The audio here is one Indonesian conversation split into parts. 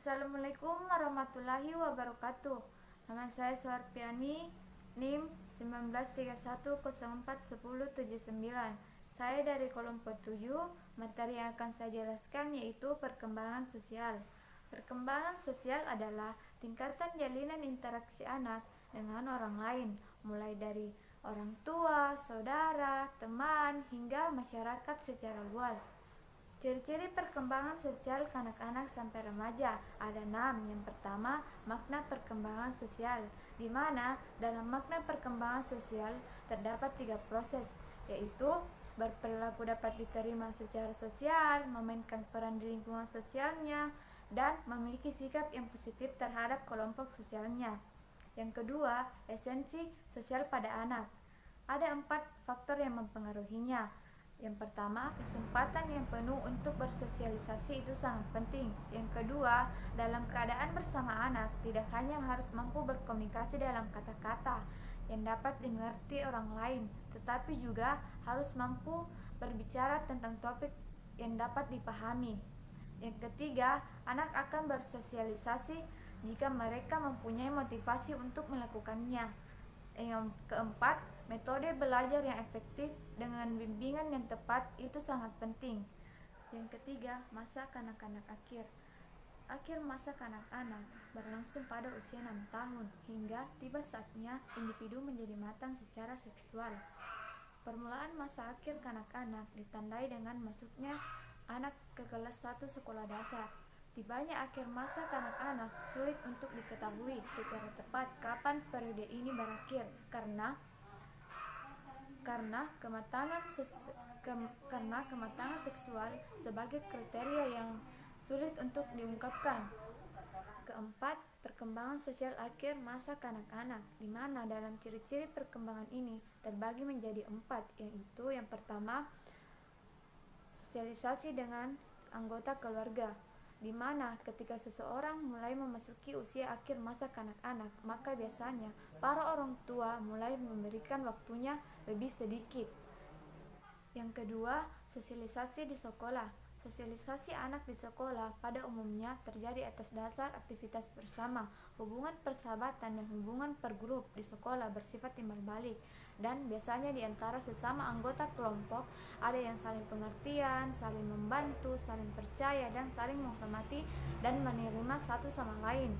Assalamualaikum warahmatullahi wabarakatuh. Nama saya Suharpiani, NIM 1931041079. Saya dari kelompok 7. Materi yang akan saya jelaskan yaitu perkembangan sosial. Perkembangan sosial adalah tingkatan jalinan interaksi anak dengan orang lain, mulai dari orang tua, saudara, teman, hingga masyarakat secara luas. Ciri-ciri perkembangan sosial kanak-kanak sampai remaja ada 6. Yang pertama, makna perkembangan sosial, di mana dalam makna perkembangan sosial terdapat 3 proses, yaitu berperilaku dapat diterima secara sosial, memainkan peran di lingkungan sosialnya, dan memiliki sikap yang positif terhadap kelompok sosialnya. Yang kedua, esensi sosial pada anak. Ada 4 faktor yang mempengaruhinya. Yang pertama, kesempatan yang penuh untuk bersosialisasi itu sangat penting. Yang kedua, dalam keadaan bersama anak, tidak hanya harus mampu berkomunikasi dalam kata-kata yang dapat dimengerti orang lain, tetapi juga harus mampu berbicara tentang topik yang dapat dipahami. Yang ketiga, anak akan bersosialisasi jika mereka mempunyai motivasi untuk melakukannya. Yang keempat, metode belajar yang efektif dengan bimbingan yang tepat itu sangat penting. Yang ketiga, masa kanak-kanak akhir. Akhir masa kanak-kanak berlangsung pada usia 6 tahun hingga tiba saatnya individu menjadi matang secara seksual. Permulaan masa akhir kanak-kanak ditandai dengan masuknya anak ke kelas 1 sekolah dasar. Tibanya akhir masa kanak-kanak sulit untuk diketahui secara tepat kapan periode ini berakhir karena kematangan seksual sebagai kriteria yang sulit untuk diungkapkan. Keempat, perkembangan sosial akhir masa kanak-kanak, di mana dalam ciri-ciri perkembangan ini terbagi menjadi 4, yaitu yang pertama, sosialisasi dengan anggota keluarga, di mana ketika seseorang mulai memasuki usia akhir masa kanak-kanak, maka biasanya para orang tua mulai memberikan waktunya lebih sedikit. Yang kedua, sosialisasi di sekolah. Sosialisasi anak di sekolah pada umumnya terjadi atas dasar aktivitas bersama. Hubungan persahabatan dan hubungan per grup di sekolah bersifat timbal balik, dan biasanya di antara sesama anggota kelompok ada yang saling pengertian, saling membantu, saling percaya, dan saling menghormati dan menerima satu sama lain.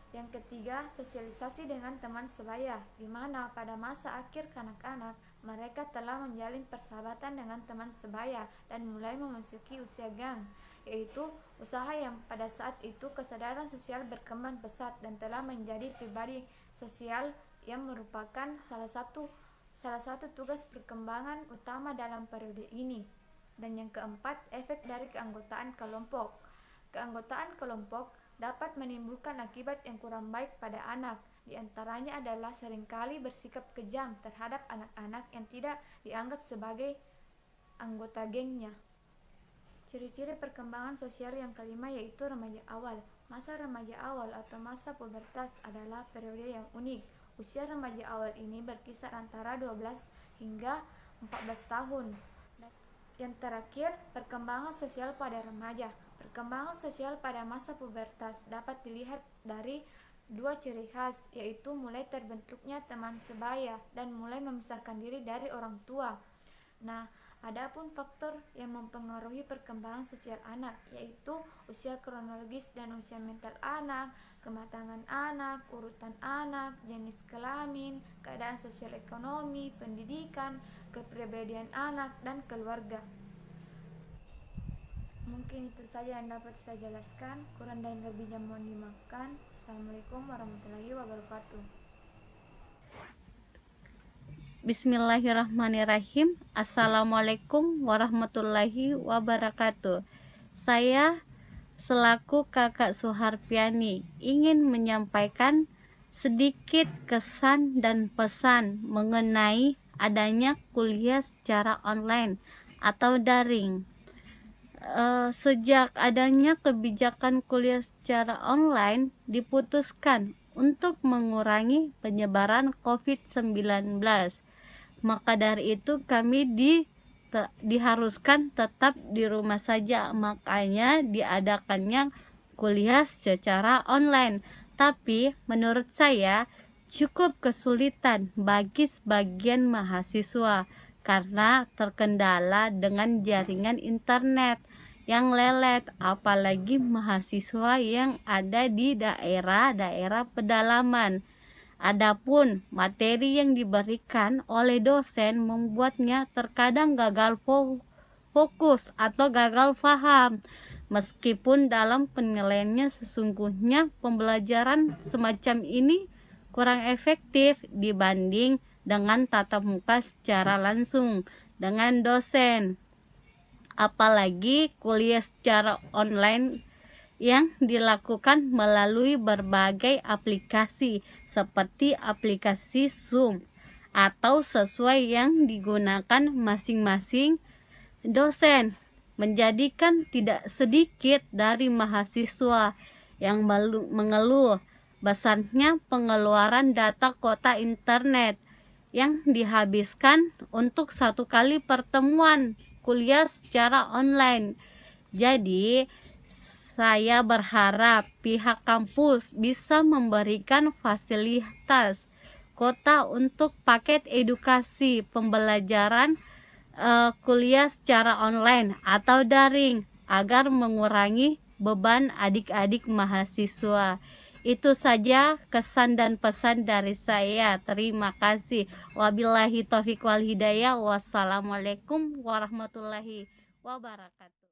Yang ketiga, sosialisasi dengan teman sebaya, di mana pada masa akhir kanak-kanak mereka telah menjalin persahabatan dengan teman sebaya dan mulai memasuki usia gang, yaitu usaha yang pada saat itu kesadaran sosial berkembang pesat dan telah menjadi pribadi sosial yang merupakan salah satu tugas perkembangan utama dalam periode ini. Dan yang keempat, efek dari keanggotaan kelompok. Keanggotaan kelompok dapat menimbulkan akibat yang kurang baik pada anak. Di antaranya adalah seringkali bersikap kejam terhadap anak-anak yang tidak dianggap sebagai anggota gengnya. Ciri-ciri perkembangan sosial yang kelima yaitu remaja awal. Masa remaja awal atau masa pubertas adalah periode yang unik. Usia remaja awal ini berkisar antara 12 hingga 14 tahun. Yang terakhir, perkembangan sosial pada remaja. Perkembangan sosial pada masa pubertas dapat dilihat dari 2 ciri khas, yaitu mulai terbentuknya teman sebaya dan mulai memisahkan diri dari orang tua. Nah, adapun faktor yang mempengaruhi perkembangan sosial anak, yaitu usia kronologis dan usia mental anak, kematangan anak, urutan anak, jenis kelamin, keadaan sosial ekonomi, pendidikan, kepribadian anak, dan keluarga. Mungkin itu saja yang dapat saya jelaskan. Kurang dan lebihnya mohon dimaafkan. Assalamualaikum warahmatullahi wabarakatuh. Bismillahirrahmanirrahim. Assalamualaikum warahmatullahi wabarakatuh. Saya selaku Kakak Suharpiani ingin menyampaikan sedikit kesan dan pesan mengenai adanya kuliah secara online atau daring. Sejak adanya kebijakan kuliah secara online diputuskan untuk mengurangi penyebaran COVID-19. Maka dari itu kami diharuskan tetap di rumah saja, makanya diadakannya kuliah secara online. Tapi menurut saya cukup kesulitan bagi sebagian mahasiswa karena terkendala dengan jaringan internet yang lelet, apalagi mahasiswa yang ada di daerah-daerah pedalaman. Adapun materi yang diberikan oleh dosen membuatnya terkadang gagal fokus atau gagal paham. Meskipun dalam penilaiannya sesungguhnya pembelajaran semacam ini kurang efektif dibanding dengan tatap muka secara langsung dengan dosen. Apalagi kuliah secara online yang dilakukan melalui berbagai aplikasi seperti aplikasi Zoom atau sesuai yang digunakan masing-masing dosen, menjadikan tidak sedikit dari mahasiswa yang mengeluh besarnya pengeluaran data kuota internet yang dihabiskan untuk satu kali pertemuan kuliah secara online. Jadi saya berharap pihak kampus bisa memberikan fasilitas kuota untuk paket edukasi pembelajaran kuliah secara online atau daring agar mengurangi beban adik-adik mahasiswa. Itu saja kesan dan pesan dari saya. Terima kasih. Wabillahi taufiq wal hidayah. Wassalamualaikum warahmatullahi wabarakatuh.